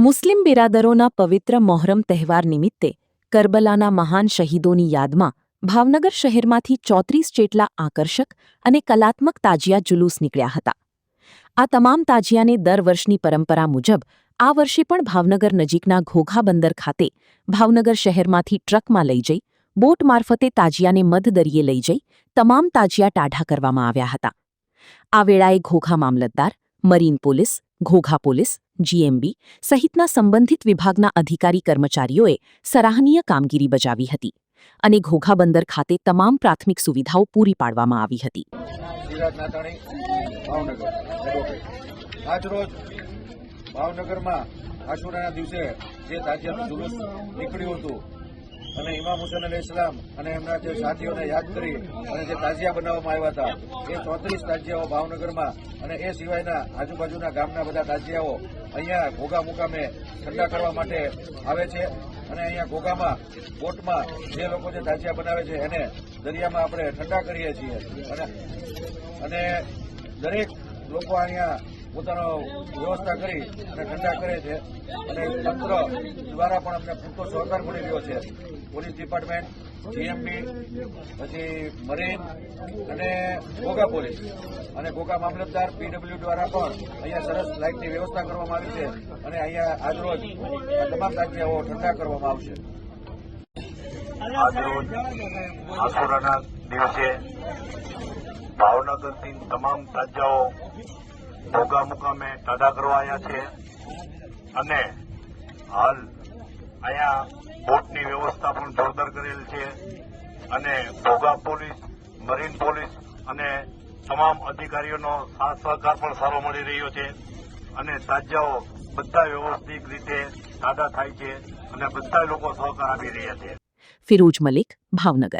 મુસ્લિમ બિરાદરોના પવિત્ર મોહરમ તહેવાર નિમિત્તે કરબલાના મહાન શહીદોની યાદમાં ભાવનગર શહેરમાંથી 34 જેટલા આકર્ષક અને કલાત્મક તાજિયા જુલુસ નીકળ્યા હતા. આ તમામ તાજિયાને દર વર્ષની પરંપરા મુજબ આ વર્ષે પણ ભાવનગર નજીકના ઘોઘા બંદર ખાતે ભાવનગર શહેરમાંથી ટ્રકમાં લઈ જઈ બોટ મારફતે તાજિયાને મધદરિયે લઈ જઈ તમામ તાજિયા ટાઢા કરવામાં આવ્યા હતા. આ વેળાએ ઘોઘા મામલતદાર, marine police, Ghogha police, GMB સહિતના સંબંધિત વિભાગના અધિકારી કર્મચારીઓએ સરાહનીય કામગીરી બજાવી હતી અને ઘોઘા બંદર ખાતે તમામ પ્રાથમિક સુવિધાઓ પૂરી પાડવામાં આવી હતી. આજરોજ ભાવનગરમાં આશુરાના દિવસે જે તાજિયાનું જુલુસ નીકળ્યું હતું અને ઇમામ હુસૈન અલૈહિસ્સલામ અને એમના જે સાથીઓને યાદ કરી અને જે તાજિયા બનાવવામાં આવ્યા હતા એ 34 તાજિયાઓ ભાવનગરમાં અને એ સિવાયના આજુબાજુના ગામના બધા તાજિયાઓ અહીંયા ઘોઘા મુકામે ઠંડા કરવા માટે આવે છે અને અહીંયા ઘોઘામાં બોટમાં જે લોકો જે તાજિયા બનાવે છે એને દરિયામાં આપણે ઠંડા કરીએ છીએ અને દરેક લોકો અહીંયા પોતાનો વ્યવસ્થા કરી અને ઠંડા કરે છે અને તંત્ર દ્વારા પણ અમને પૂરતો સહકાર મળી રહ્યો છે. પોલીસ ડિપાર્ટમેન્ટ, જીએમબી, પછી મરીન અને ઘોઘા પોલીસ અને ઘોઘા મામલતદાર પીડબ્લ્યુ દ્વારા પણ અહીંયા સરસ લાઇટની વ્યવસ્થા કરવામાં આવી છે અને અહીંયા આજરોજ તમામ તાજિયાઓ ઠંડા કરવામાં આવશે. આજરોજ આશુરાના દિવસે ભાવનગરથી તમામ તાજિયાઓ ઘોઘા મુકામે ટાઢા કરવા આવ્યા છે અને હાલ અહીંયા બોટની વ્યવસ્થા પણ જોરદાર કરેલ છે અને ઘોઘા પોલીસ, મરીન પોલીસ અને તમામ અધિકારીઓનો સાથ સહકાર પણ સારો મળી રહ્યો છે અને તાજિયાઓ બધા વ્યવસ્થિત રીતે ટાઢા થાય છે અને બધા લોકો સહકાર આપી રહ્યા છે. ફિરોજ મલિક, ભાવનગર.